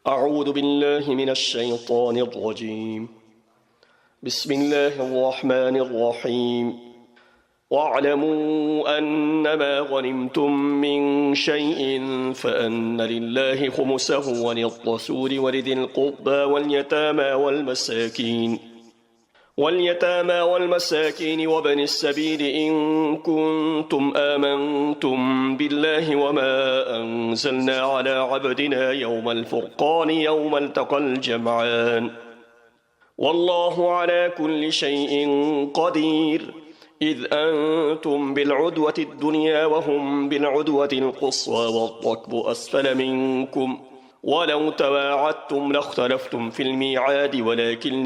أعوذ بالله من الشيطان الرجيم. بسم الله الرحمن الرحيم. واعلموا أنما غنمتم من شيء فأن لله خمسه وللرسول ولذي القربى واليتامى والمساكين وابن السبيل إن كنتم آمنتم بالله وما أنزلنا على عبدنا يوم الفرقان يوم التقى الجمعان والله على كل شيء قدير. إذ أنتم بالعدوة الدنيا وهم بالعدوة القصوى والركب أسفل منكم ولو تواعدتم لاختلفتم في الميعاد ولكن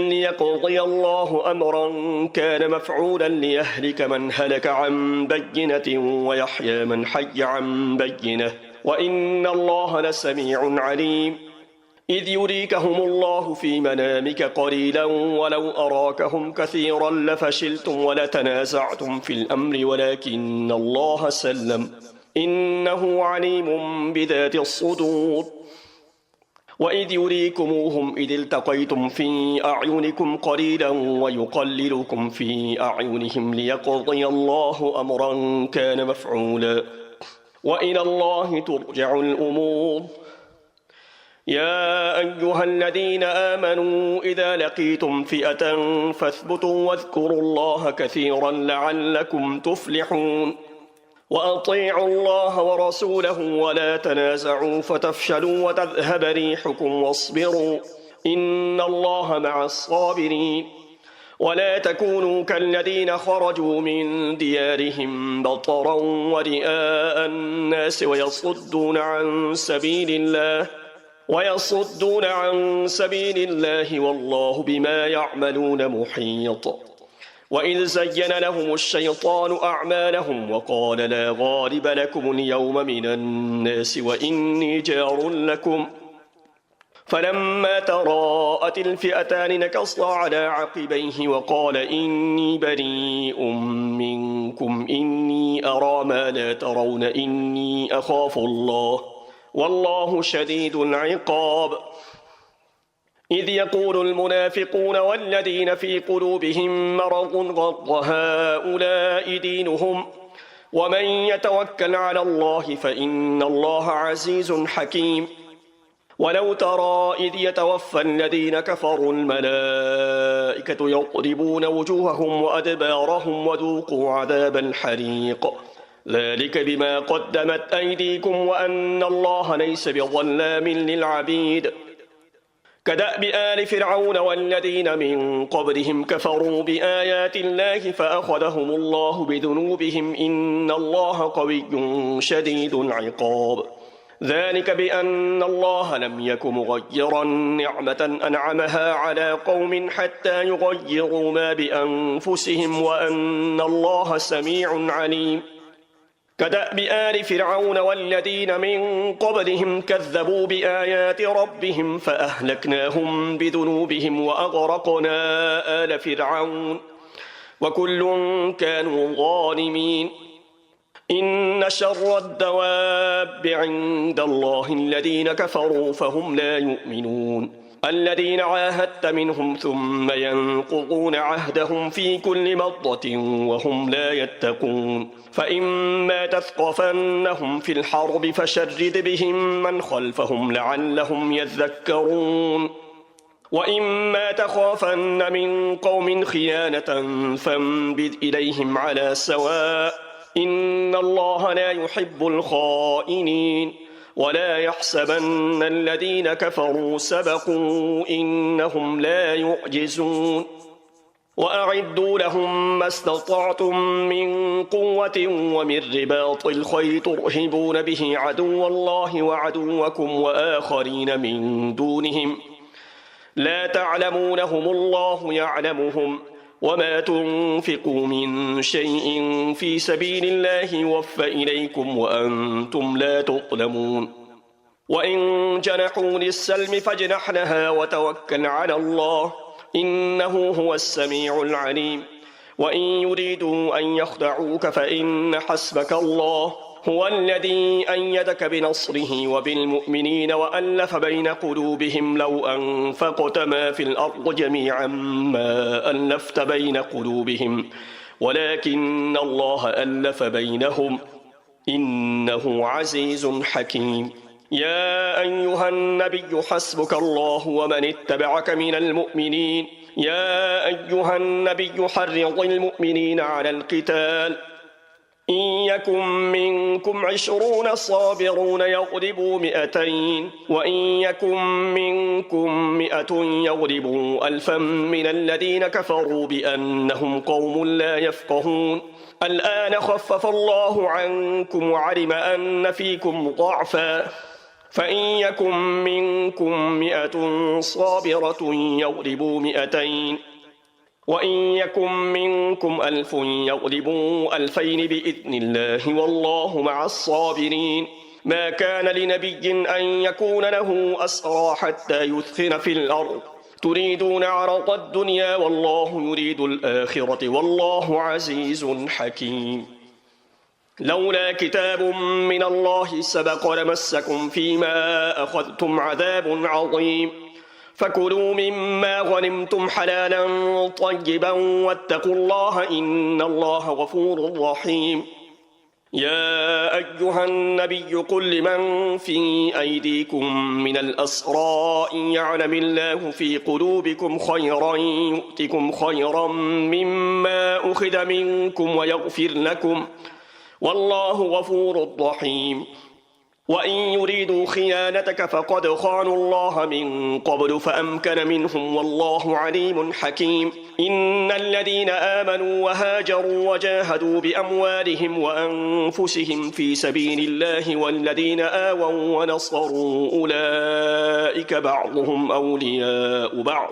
ليقضي الله أمرا كان مفعولا ليهلك من هلك عن بينة ويحيى من حي عن بينة وإن الله لسميع عليم. إذ يريكهم الله في منامك قليلا ولو أراكهم كثيرا لفشلتم ولتنازعتم في الأمر ولكن الله سلم إنه عليم بذات الصدور. وإذ يريكموهم إذ التقيتم في أعينكم قليلا ويقللكم في أعينهم ليقضي الله أمرا كان مفعولا وإلى الله ترجع الأمور. يا أيها الذين آمنوا إذا لقيتم فئة فاثبتوا واذكروا الله كثيرا لعلكم تفلحون. وأطيعوا الله ورسوله ولا تنازعوا فتفشلوا وتذهب ريحكم واصبروا إن الله مع الصابرين. ولا تكونوا كالذين خرجوا من ديارهم بطرا ورئاء الناس ويصدون عن سبيل الله والله بما يعملون محيط. وإذ زين لهم الشيطان أعمالهم وقال لا غالب لكم اليوم من الناس وإني جار لكم فلما تراءت الفئتان نكص على عقبيه وقال إني بريء منكم إني أرى ما لا ترون إني أخاف الله والله شديد العقاب. إذ يقول المنافقون والذين في قلوبهم مرض غر هؤلاء دينهم ومن يتوكل على الله فإن الله عزيز حكيم. ولو ترى إذ يتوفى الذين كفروا الملائكة يضربون وجوههم وأدبارهم وذوقوا عذاب الحريق ذلك بما قدمت أيديكم وأن الله ليس بظلام للعبيد. كدأب آل فرعون والذين من قبلهم كفروا بآيات الله فأخذهم الله بذنوبهم إن الله قوي شديد العقاب. ذلك بأن الله لم يك مغيرا نعمة أنعمها على قوم حتى يغيروا ما بأنفسهم وأن الله سميع عليم. كدأب آل فرعون والذين من قبلهم كذبوا بآيات ربهم فأهلكناهم بذنوبهم وأغرقنا آل فرعون وكل كانوا ظالمين. إن شر الدواب عند الله الذين كفروا فهم لا يؤمنون الذين عاهدت منهم ثم ينقضون عهدهم في كل مرة وهم لا يتقون. فإما تثقفنهم في الحرب فشرد بهم من خلفهم لعلهم يذكرون. وإما تخافن من قوم خيانة فانبذ إليهم على سواء إن الله لا يحب الخائنين. ولا يحسبن الذين كفروا سبقوا إنهم لا يعجزون. وأعدوا لهم ما استطعتم من قوة ومن رباط الخيل ترهبون به عدو الله وعدوكم وآخرين من دونهم لا تعلمونهم الله يعلمهم وما تنفقوا من شيء في سبيل الله يوفى إليكم وأنتم لا تظلمون. وإن جنحوا للسلم فاجنح لها وتوكل على الله إنه هو السميع العليم. وإن يريدوا أن يخدعوك فإن حسبك الله هو الذي أيدك بنصره وبالمؤمنين وألف بين قلوبهم لو أنفقت ما في الأرض جميعا ما ألفت بين قلوبهم ولكن الله ألف بينهم إنه عزيز حكيم. يا أيها النبي حسبك الله ومن اتبعك من المؤمنين. يا أيها النبي حرض المؤمنين على القتال إن يكن منكم 20 صابرون يغلبوا 200 وإن يكن منكم 100 يغلبوا 1000 من الذين كفروا بأنهم قوم لا يفقهون. الآن خفف الله عنكم وعلم أن فيكم ضعفا فإن يكن منكم 100 صابرة يغلبوا 200 وإن يكن منكم 1000 يغلبوا 2000 بإذن الله والله مع الصابرين. ما كان لنبي أن يكون له أسرى حتى يثخن في الأرض تريدون عرض الدنيا والله يريد الآخرة والله عزيز حكيم. لولا كتاب من الله سبق لمسكم فيما أخذتم عذاب عظيم فكلوا مما غنمتم حلالا طيبا واتقوا الله إن الله غفور رحيم. يا أيها النبي قل لمن في أيديكم من الأسرى إن يعلم الله في قلوبكم خيرا يؤتكم خيرا مما أخذ منكم ويغفر لكم والله غفور رحيم. وإن يريدوا خيانتك فقد خانوا الله من قبل فأمكن منهم والله عليم حكيم. إن الذين آمنوا وهاجروا وجاهدوا بأموالهم وأنفسهم في سبيل الله والذين آووا ونصروا أولئك بعضهم أولياء بعض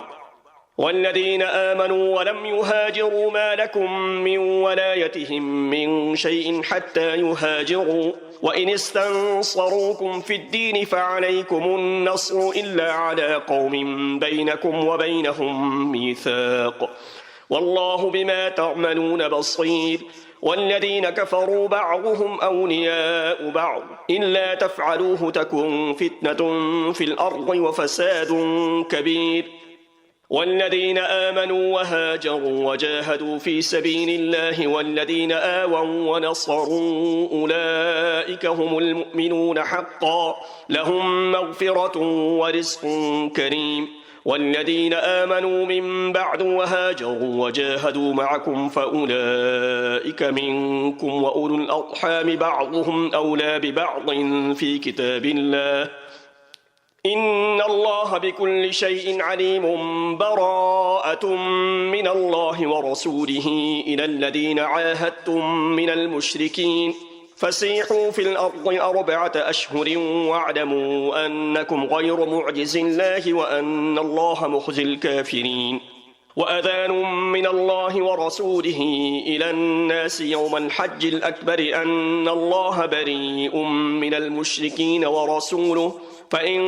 والذين آمنوا ولم يهاجروا ما لكم من ولايتهم من شيء حتى يهاجروا وإن استنصروكم في الدين فعليكم النصر إلا على قوم بينكم وبينهم ميثاق والله بما تعملون بصير. والذين كفروا بعضهم أولياء بعض إلا تفعلوه تكن فتنة في الأرض وفساد كبير. والذين آمنوا وهاجروا وجاهدوا في سبيل الله والذين آووا ونصروا أولئك هم المؤمنون حقا لهم مغفرة ورزق كريم. والذين آمنوا من بعد وهاجروا وجاهدوا معكم فأولئك منكم وأولو الأرحام بعضهم أولى ببعض في كتاب الله إن الله بكل شيء عليم. براءة من الله ورسوله إلى الذين عاهدتم من المشركين فسيحوا في الأرض 4 أشهر واعلموا أنكم غير معجز الله وأن الله مخزي الكافرين. وأذان من الله ورسوله إلى الناس يوم الحج الأكبر أن الله بريء من المشركين ورسوله فإن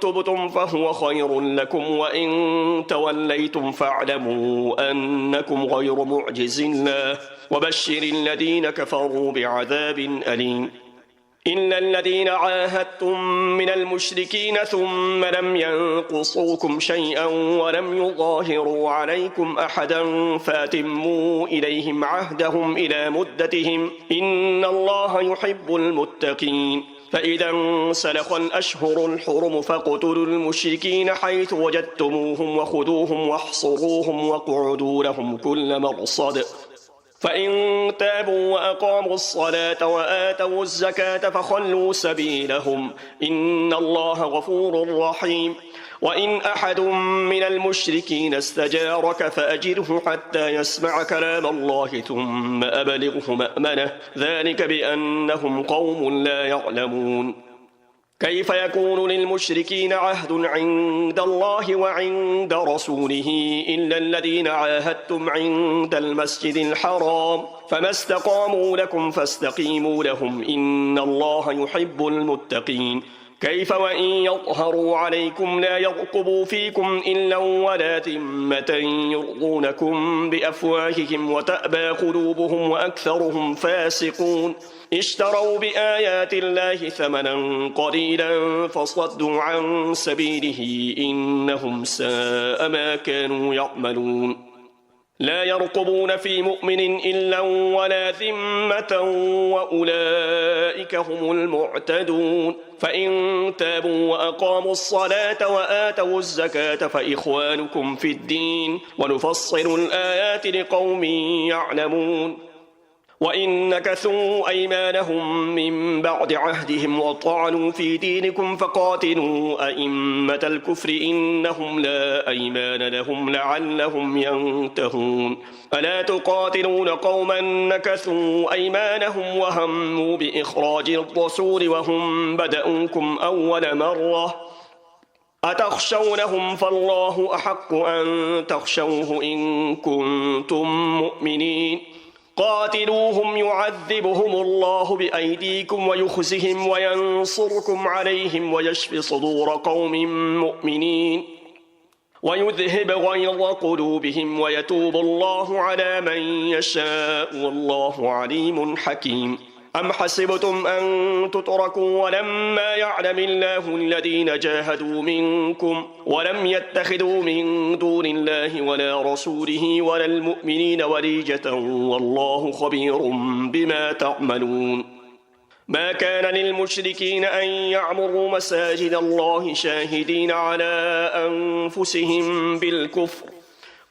تبتم فهو خير لكم وإن توليتم فاعلموا أنكم غير معجز الله وبشر الذين كفروا بعذاب أليم. إلا الذين عاهدتم من المشركين ثم لم ينقصوكم شيئا ولم يظاهروا عليكم أحدا فأتموا إليهم عهدهم إلى مدتهم إن الله يحب المتقين. فإذا انسلخ الأشهر الحرم فاقتلوا المشركين حيث وجدتموهم وخذوهم واحصروهم واقعدوا لهم كل مرصد فإن تابوا وأقاموا الصلاة وآتوا الزكاة فخلوا سبيلهم إن الله غفور رحيم. وإن أحد من المشركين استجارك فأجره حتى يسمع كلام الله ثم أبلغه مأمنه ذلك بأنهم قوم لا يعلمون. كيف يكون للمشركين عهد عند الله وعند رسوله إلا الذين عاهدتم عند المسجد الحرام فما استقاموا لكم فاستقيموا لهم إن الله يحب المتقين. كيف وإن يظهروا عليكم لا يرقبوا فيكم إلا ولا ذمة يرضونكم بأفواههم وتأبى قلوبهم وأكثرهم فاسقون اشتروا بآيات الله ثمنا قليلا فصدوا عن سبيله إنهم ساء ما كانوا يعملون لا يرقبون في مؤمن إلا ولا ذمة وأولئك هم المعتدون فإن تابوا وأقاموا الصلاة وآتوا الزكاة فإخوانكم في الدين ونفصل الآيات لقوم يعلمون وإن نكثوا أيمانهم من بعد عهدهم وطعنوا في دينكم فقاتلوا أئمة الكفر إنهم لا أيمان لهم لعلهم ينتهون ألا تقاتلون قوما نكثوا أيمانهم وهموا بإخراج الرسول وهم بدأوكم أول مرة أتخشونهم فالله أحق أن تخشوه إن كنتم مؤمنين قاتلوهم يعذبهم الله بأيديكم ويخزهم وينصركم عليهم ويشف صدور قوم مؤمنين ويذهب غيظ قلوبهم ويتوب الله على من يشاء والله عليم حكيم أم حسبتم أن تتركوا ولما يعلم الله الذين جاهدوا منكم ولم يتخذوا من دون الله ولا رسوله ولا المؤمنين وليجة والله خبير بما تعملون ما كان للمشركين أن يعمروا مساجد الله شاهدين على أنفسهم بالكفر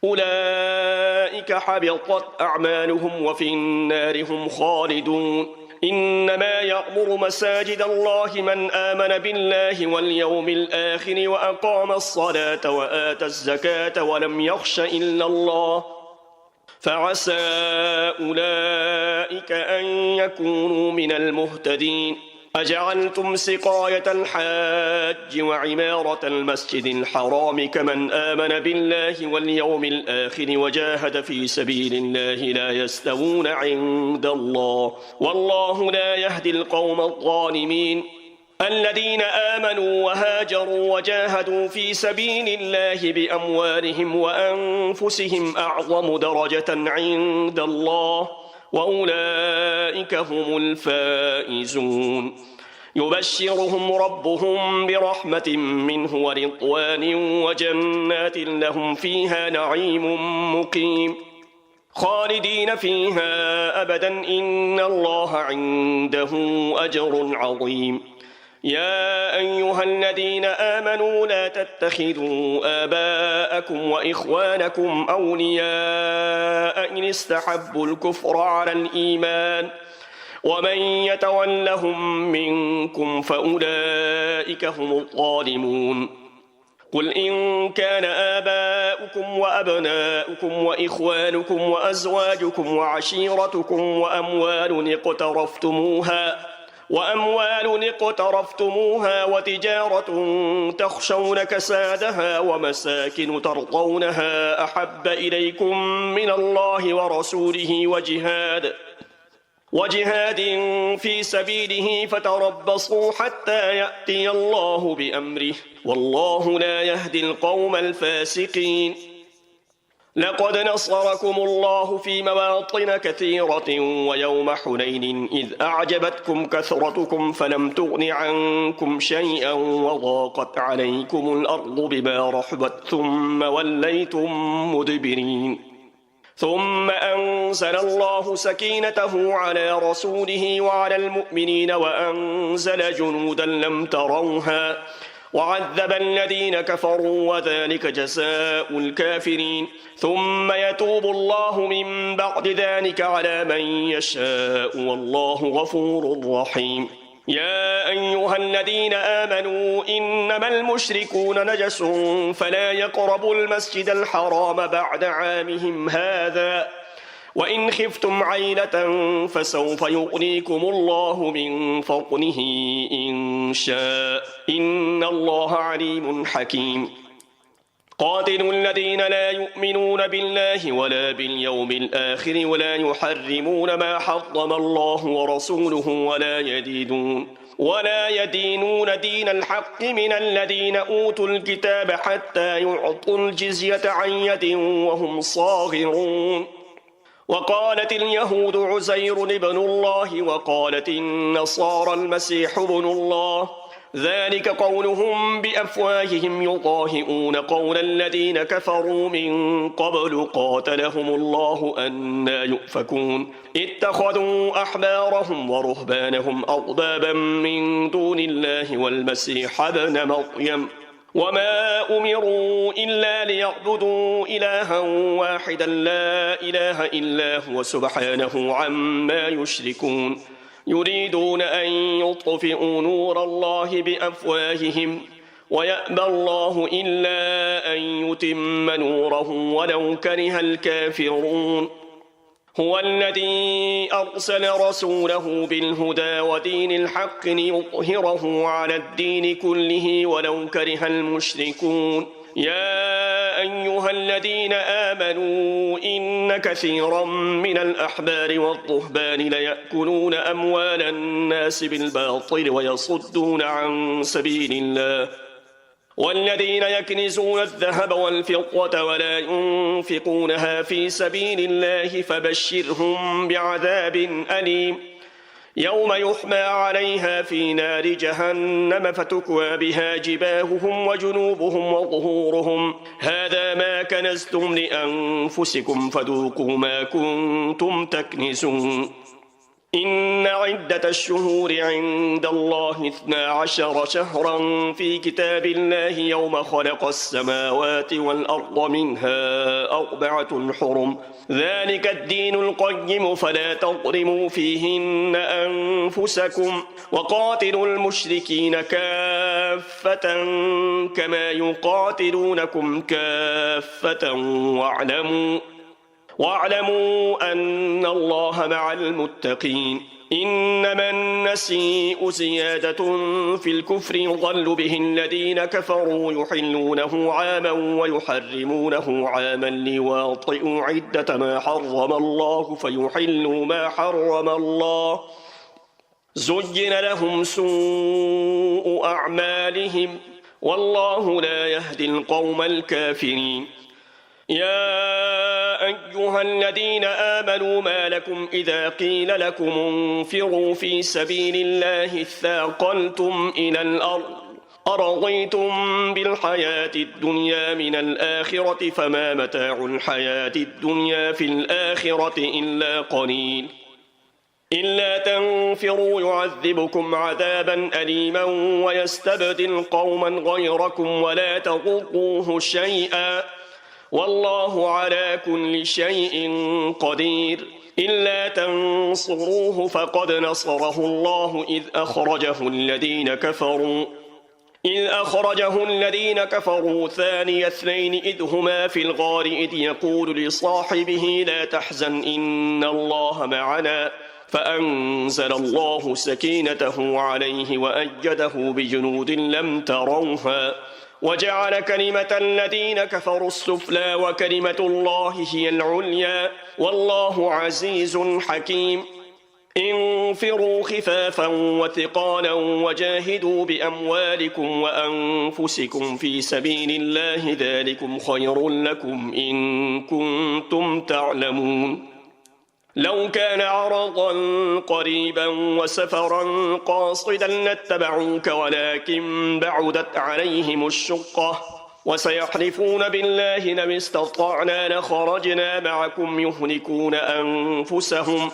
أولئك حبطت أعمالهم وفي النار هم خالدون إنما يأمر مساجد الله من آمن بالله واليوم الآخر وأقام الصلاة وآتى الزكاة ولم يخش إلا الله فعسى أولئك أن يكونوا من المهتدين أجعلتم سقاية الحاج وعمارة المسجد الحرام كمن آمن بالله واليوم الآخر وجاهد في سبيل الله لا يستوون عند الله والله لا يهدي القوم الظالمين الذين آمنوا وهاجروا وجاهدوا في سبيل الله بأموالهم وأنفسهم أعظم درجة عند الله وأولئك هم الفائزون يبشرهم ربهم برحمة منه ورضوان وجنات لهم فيها نعيم مقيم خالدين فيها أبدا إن الله عنده أجر عظيم يا أيها الذين آمنوا لا تتخذوا آباءكم وإخوانكم أولياء إن استحبوا الكفر على الإيمان ومن يتولهم منكم فأولئك هم الظالمون قل إن كان آباؤكم وأبناؤكم وإخوانكم وأزواجكم وعشيرتكم وأموال اقترفتموها وتجارة تخشون كسادها ومساكن ترضونها أحب إليكم من الله ورسوله وجهاد في سبيله فتربصوا حتى يأتي الله بأمره والله لا يهدي القوم الفاسقين لقد نصركم الله في مواطن كثيرة ويوم حنين إذ أعجبتكم كثرتكم فلم تغن عنكم شيئا وضاقت عليكم الأرض بما رحبت ثم وليتم مدبرين ثم أنزل الله سكينته على رسوله وعلى المؤمنين وأنزل جنودا لم تروها وعذب الذين كفروا وذلك جزاء الكافرين ثم يتوب الله من بعد ذلك على من يشاء والله غفور رحيم يا أيها الذين آمنوا إنما المشركون نجس فلا يقربوا المسجد الحرام بعد عامهم هذا وإن خفتم عيلة فسوف يغنيكم الله من فضله إن شاء إن الله عليم حكيم قاتلوا الذين لا يؤمنون بالله ولا باليوم الآخر ولا يحرمون ما حرم الله ورسوله ولا يدينون دين الحق من الذين أوتوا الكتاب حتى يعطوا الجزية عن يد وهم صاغرون. وقالت اليهود عزير ابن الله وقالت النصارى المسيح ابن الله، ذلك قولهم بأفواههم يضاهئون قول الذين كفروا من قبل قاتلهم الله أنى يؤفكون. اتخذوا أحبارهم ورهبانهم أربابا من دون الله والمسيح ابن مريم وما أمروا إلا ليعبدوا إلها واحدا لا إله إلا هو سبحانه عما يشركون. يريدون أن يطفئوا نور الله بأفواههم ويأبى الله إلا أن يتم نوره ولو كره الكافرون. هو الذي أرسل رسوله بالهدى ودين الحق ليظهره على الدين كله ولو كره المشركون. يا أيها الذين آمنوا إن كثيرا من الأحبار والرهبان ليأكلون أموال الناس بالباطل ويصدون عن سبيل الله، والذين يكنزون الذهب والفضة ولا ينفقونها في سبيل الله فبشرهم بعذاب أليم يوم يحمى عليها في نار جهنم فتكوى بها جباههم وجنوبهم وظهورهم هذا ما كنزتم لأنفسكم فذوقوا ما كنتم تكنزون. إن عدة الشهور عند الله 12 شهرا في كتاب الله يوم خلق السماوات والأرض منها 4 حرم ذلك الدين القيم فلا تظلموا فيهن أنفسكم وقاتلوا المشركين كافة كما يقاتلونكم كافة واعلموا أن الله مع المتقين. إنما النسيء زيادة في الكفر يضل به الذين كفروا يحلونه عاما ويحرمونه عاما ليواطئوا عدة ما حرم الله فيحلوا ما حرم الله زين لهم سوء أعمالهم والله لا يهدي القوم الكافرين. يا أيها الذين آمنوا ما لكم إذا قيل لكم انفروا في سبيل الله اثاقلتم إلى الأرض أرضيتم بالحياة الدنيا من الآخرة فما متاع الحياة الدنيا في الآخرة إلا قليل. إلا تنفروا يعذبكم عذابا أليما ويستبدل قوما غيركم ولا تضروه شيئا والله على كل شيء قدير. إلا تنصروه فقد نصره الله إذ أخرجه الذين كفروا ثاني اثنين إذ هما في الغار إذ يقول لصاحبه لا تحزن إن الله معنا فأنزل الله سكينته عليه وأيده بجنود لم تروها وجعل كلمة الذين كفروا السفلى وكلمة الله هي العليا والله عزيز حكيم. انفروا خفافا وثقالا وجاهدوا بأموالكم وأنفسكم في سبيل الله ذلكم خير لكم إن كنتم تعلمون. لو كان عرضا قريبا وسفرا قاصدا لاتبعوك ولكن بعدت عليهم الشقة وسيحلفون بالله لو استطعنا لخرجنا معكم يهلكون أنفسهم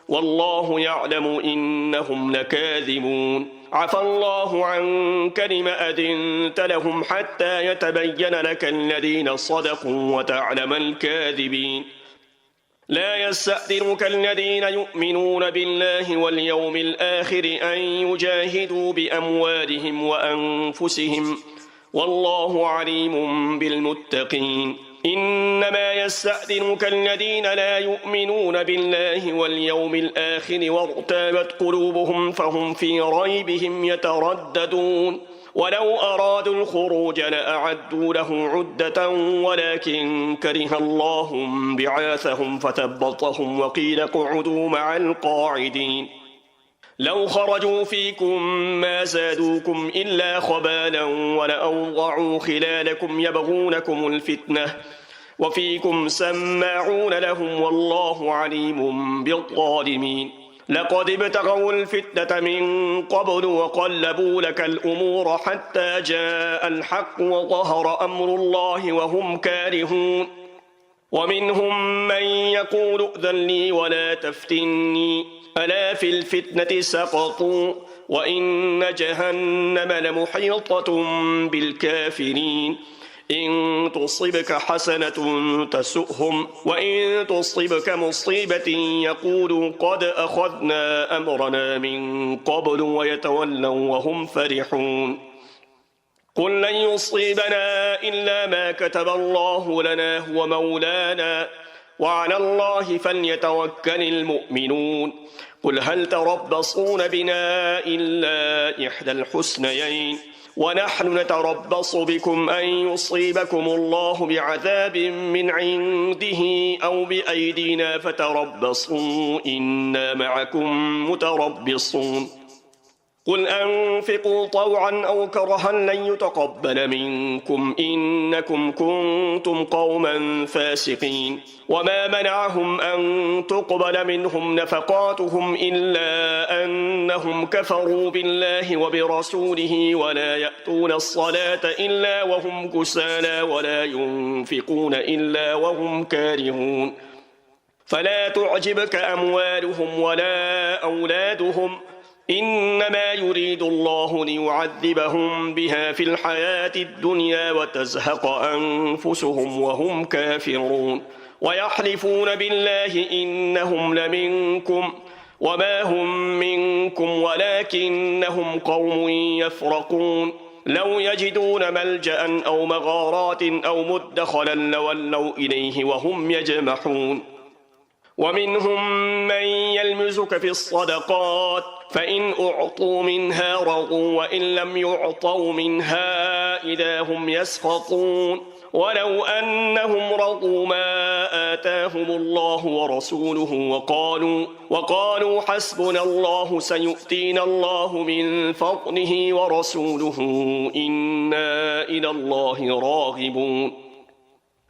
والله يعلم إنهم لكاذبون. عفى الله عنك لم أذنت لهم حتى يتبين لك الذين صدقوا وتعلم الكاذبين. لا يستأذنك الذين يؤمنون بالله واليوم الآخر أن يجاهدوا بأموالهم وأنفسهم والله عليم بالمتقين. إنما يستأذنك الذين لا يؤمنون بالله واليوم الآخر وارتابت قلوبهم فهم في ريبهم يترددون. ولو أرادوا الخروج لأعدوا له عدة ولكن كره الله بعاثهم فثبطهم وقيل اقعدوا مع القاعدين. لو خرجوا فيكم ما زادوكم إلا خبالا ولأوضعوا خلالكم يبغونكم الفتنة وفيكم سماعون لهم والله عليم بالظالمين لقد ابتغوا الفتنة من قبل وقلبوا لك الأمور حتى جاء الحق وظهر أمر الله وهم كارهون ومنهم من يقول ائذن لي ولا تفتني ألا في الفتنة سقطوا وإن جهنم لمحيطة بالكافرين إن تصبك حسنة تسؤهم وإن تصبك مصيبة يقولوا قد أخذنا أمرنا من قبل ويتولوا وهم فرحون قل لن يصيبنا إلا ما كتب الله لنا هو مولانا وعلى الله فليتوكل المؤمنون قل هل تربصون بنا إلا إحدى الحسنيين ونحن نتربص بكم أن يصيبكم الله بعذاب من عنده أو بأيدينا فتربصوا إنا معكم متربصون قل أنفقوا طوعا أو كرها لن يتقبل منكم إنكم كنتم قوما فاسقين وما منعهم أن تقبل منهم نفقاتهم إلا أنهم كفروا بالله وبرسوله ولا يأتون الصلاة إلا وهم كسالى ولا ينفقون إلا وهم كارهون فلا تعجبك أموالهم ولا أولادهم إنما يريد الله ليعذبهم بها في الحياة الدنيا وتزهق أنفسهم وهم كافرون ويحلفون بالله إنهم لمنكم وما هم منكم ولكنهم قوم يفرقون لو يجدون ملجأ أو مغارات أو مدخلا لولوا إليه وهم يجمحون ومنهم من يلمزك في الصدقات فإن أعطوا منها رضوا وإن لم يعطوا منها إذا هم يسخطون ولو أنهم رضوا ما آتاهم الله ورسوله وقالوا حسبنا الله سيؤتينا الله من فضله ورسوله إنا إلى الله راغبون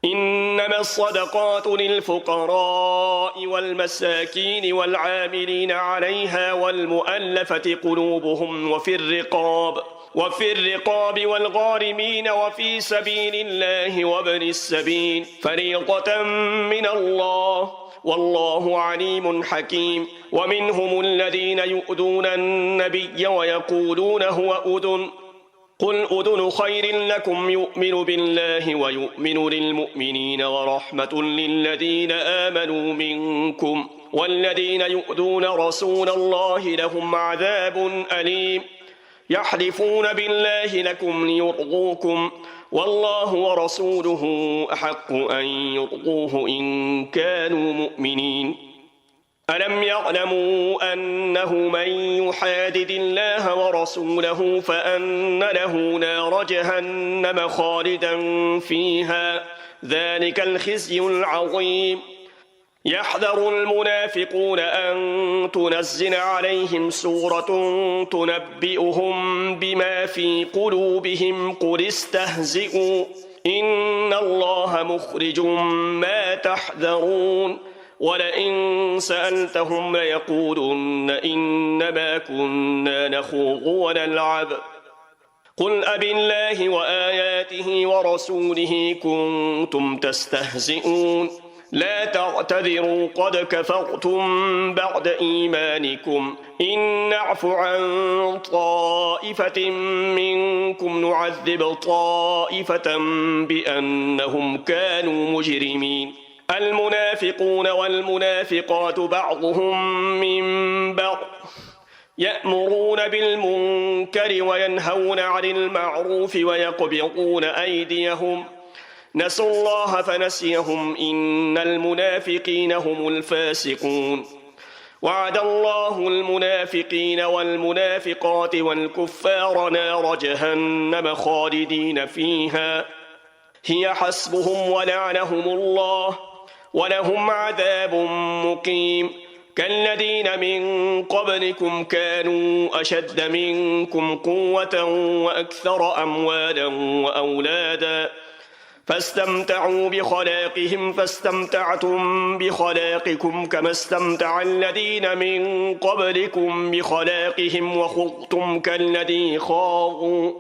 إنما الصدقات للفقراء والمساكين والعاملين عليها والمؤلفة قلوبهم وفي الرقاب والغارمين وفي سبيل الله وابن السبيل فريضة من الله والله عليم حكيم ومنهم الذين يؤذون النبي ويقولون هو أذن قل أذن خير لكم يؤمن بالله ويؤمن للمؤمنين ورحمة للذين آمنوا منكم والذين يؤذون رسول الله لهم عذاب أليم يحلفون بالله لكم ليرضوكم والله ورسوله أحق أن يرضوه إن كانوا مؤمنين ألم يعلموا أنه من يحادد الله ورسوله فأن له نار جهنم خالدا فيها ذلك الخزي العظيم يحذر المنافقون أن تنزل عليهم سورة تنبئهم بما في قلوبهم قل استهزئوا إن الله مخرج ما تحذرون ولئن سألتهم ليقولن إنما كنا نخوض ونلعب قل أبالله وآياته ورسوله كنتم تستهزئون لا تعتذروا قد كفرتم بعد إيمانكم إن نعف عن طائفة منكم نعذب طائفة بأنهم كانوا مجرمين المنافقون والمنافقات بعضهم من بعض يأمرون بالمنكر وينهون عن المعروف ويقبضون أيديهم نسوا الله فنسيهم إن المنافقين هم الفاسقون وعد الله المنافقين والمنافقات والكفار نار جهنم خالدين فيها هي حسبهم ولعنهم الله ولهم عذاب مقيم كالذين من قبلكم كانوا أشد منكم قوة وأكثر أموالا وأولادا فاستمتعوا بخلاقهم فاستمتعتم بخلاقكم كما استمتع الذين من قبلكم بخلاقهم وخضتم كالذي خاضوا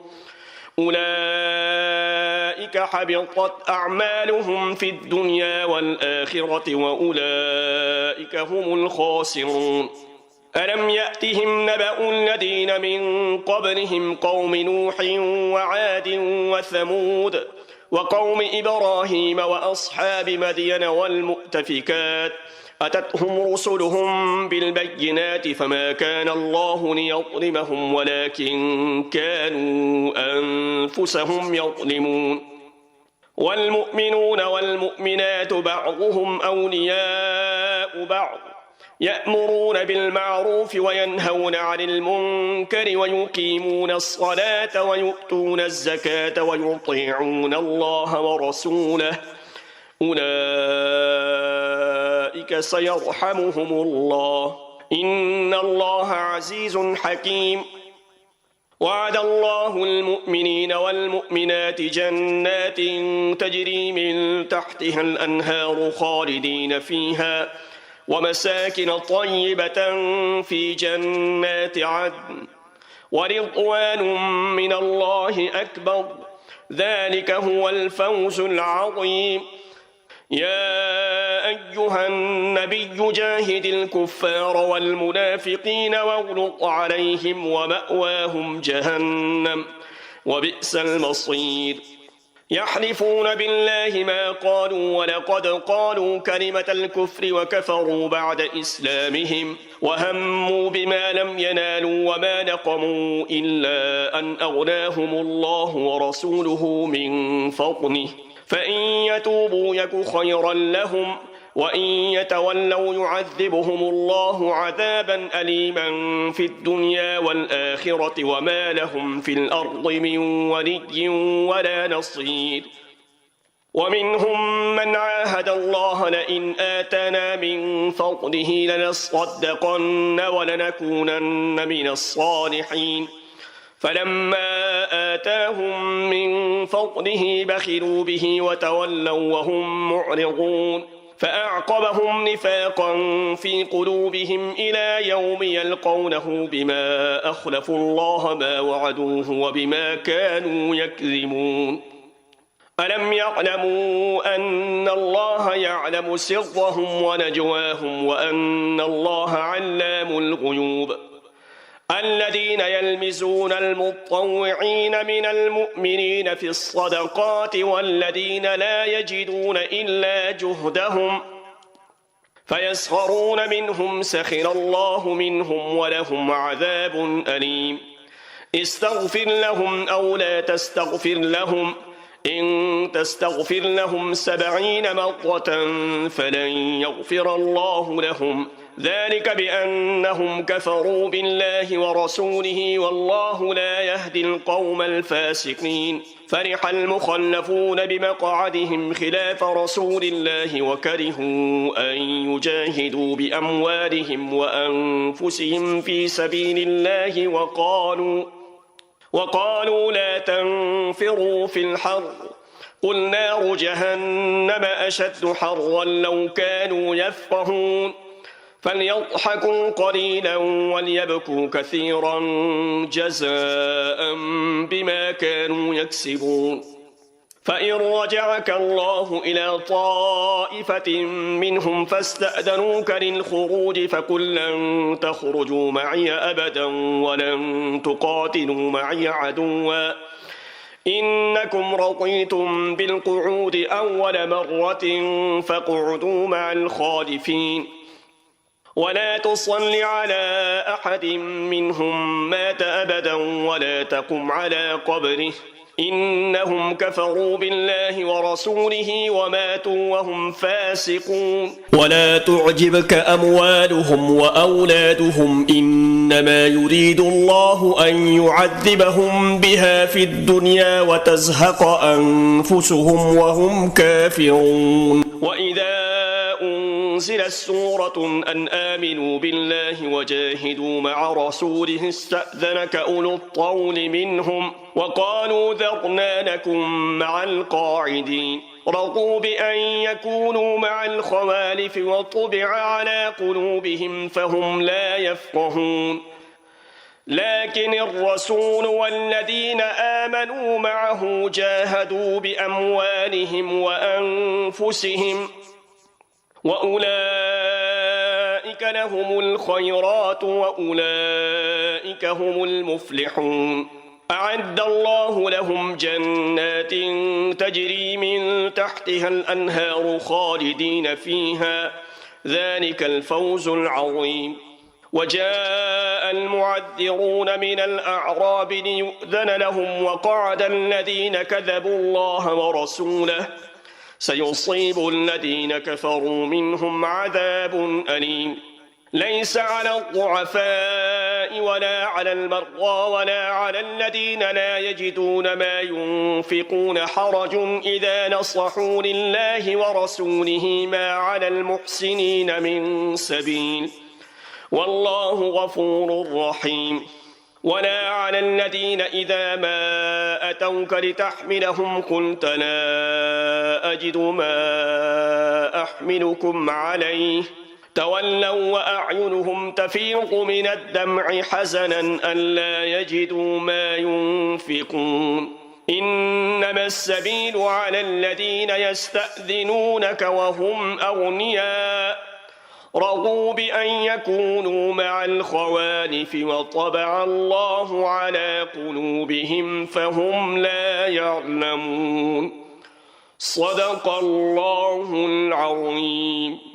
أولئك حبطت أعمالهم في الدنيا والآخرة وأولئك هم الخاسرون ألم يأتهم نبأ الذين من قبلهم قوم نوح وعاد وثمود وقوم إبراهيم وأصحاب مدين والمؤتفكات أتتهم رسلهم بالبينات فما كان الله ليظلمهم ولكن كانوا أنفسهم يظلمون والمؤمنون والمؤمنات بعضهم أولياء بعض يأمرون بالمعروف وينهون عن المنكر ويقيمون الصلاة ويؤتون الزكاة ويطيعون الله ورسوله أولئك سيرحمهم الله إن الله عزيز حكيم وعد الله المؤمنين والمؤمنات جنات تجري من تحتها الأنهار خالدين فيها ومساكن طيبة في جنات عدن ورضوان من الله أكبر ذلك هو الفوز العظيم يا أيها النبي جاهد الكفار والمنافقين واغلظ عليهم ومأواهم جهنم وبئس المصير يحلفون بالله ما قالوا ولقد قالوا كلمة الكفر وكفروا بعد إسلامهم وهموا بما لم ينالوا وما نقموا إلا أن أغناهم الله ورسوله من فضله فإن يتوبوا يك خيرا لهم وإن يتولوا يعذبهم الله عذابا أليما في الدنيا والآخرة وما لهم في الأرض من ولي ولا نصير ومنهم من عاهد الله لئن آتانا من فضله لنصدقن ولنكونن من الصالحين فلما آتاهم من فضله بخلوا به وتولوا وهم معرضون فأعقبهم نفاقا في قلوبهم إلى يوم يلقونه بما أخلفوا الله ما وعدوه وبما كانوا يكذبون ألم يعلموا أن الله يعلم سرهم ونجواهم وأن الله علام الغيوب الذين يلمزون المطوعين من المؤمنين في الصدقات والذين لا يجدون إلا جهدهم فيسخرون منهم سخر الله منهم ولهم عذاب أليم استغفر لهم أو لا تستغفر لهم إن تستغفر لهم 70 مرة فلن يغفر الله لهم ذلك بأنهم كفروا بالله ورسوله والله لا يهدي القوم الفاسقين فرح المخلفون بمقعدهم خلاف رسول الله وكرهوا أن يجاهدوا بأموالهم وأنفسهم في سبيل الله وقالوا لا تنفروا في الحر قل نار جهنم أشد حرا لو كانوا يفقهون فليضحكوا قليلا وليبكوا كثيرا جزاء بما كانوا يكسبون فإن رجعك الله إلى طائفة منهم فاستأذنوك للخروج فقل لن تخرجوا معي أبدا ولن تقاتلوا معي عدوا إنكم رضيتم بالقعود أول مرة فاقعدوا مع الخالفين ولا تصل على أحد منهم مات أبدا ولا تقم على قبره إنهم كفروا بالله ورسوله وماتوا وهم فاسقون ولا تعجبك أموالهم وأولادهم إنما يريد الله أن يعذبهم بها في الدنيا وتزهق أنفسهم وهم كافرون وإذا أنزلت سورة أن آمنوا بالله وجاهدوا مع رسوله استأذنك أولو الطول منهم وقالوا ذرنا نكن مع القاعدين رضوا بأن يكونوا مع الخوالف وطبع على قلوبهم فهم لا يفقهون لكن الرسول والذين آمنوا معه جاهدوا بأموالهم وأنفسهم وأولئك لهم الخيرات وأولئك هم المفلحون أعد الله لهم جنات تجري من تحتها الأنهار خالدين فيها ذلك الفوز العظيم وجاء المعذرون من الأعراب ليؤذن لهم وقعد الذين كذبوا الله ورسوله سيصيب الذين كفروا منهم عذاب أليم ليس على الضعفاء ولا على المرضى ولا على الذين لا يجدون ما ينفقون حرج إذا نصحوا لله ورسوله ما على المحسنين من سبيل والله غفور رحيم ولا على الذين إذا ما أتوك لتحملهم قلت لا أجد ما أحملكم عليه تولوا وأعينهم تفيض من الدمع حزنا ألا يجدوا ما ينفقون إنما السبيل على الذين يستأذنونك وهم أغنياء رضوا بأن يكونوا مع الخوالف وطبع الله على قلوبهم فهم لا يعلمون صدق الله العظيم.